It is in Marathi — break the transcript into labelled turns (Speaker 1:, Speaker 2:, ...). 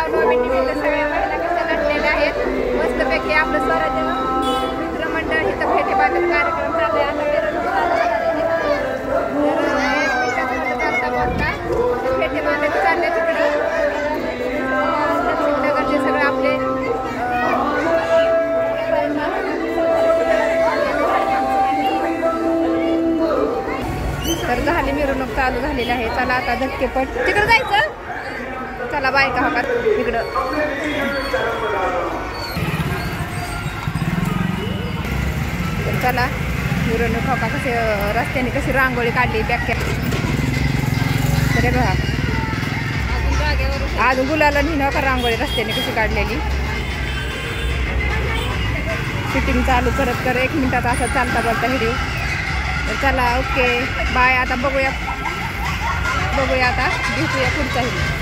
Speaker 1: रामनवमी निमित्त सगळ्या महिला कशा नटलेल्या आहेत मस्तपैकी आपलं स्वराज्य मित्रमंडळ इथं फेटे बांधून कार्यक्रम चालले आता मिरवणूक फेटे बांधायचे चालले तिकडं लक्ष्मीनगरचे सगळे आपले तर झाली मिरवणूक चालू झालेली आहे. चला आता धक्केपट तिकडं जायचं. चला बायका हा का तिकडं चला मिरवणूक हो का कसे रस्त्याने कशी रांगोळी काढली व्याख्या तरी बघा अजून गुलाला नेहमी का रांगोळी रस्त्याने कशी काढलेली. शूटिंग चालू करत कर 1 मिनिटात असं चालता बोलता व्हिडिओ. तर चला ओके बाय. आता बघूया आता भेटूया पुढचा व्हिडिओ.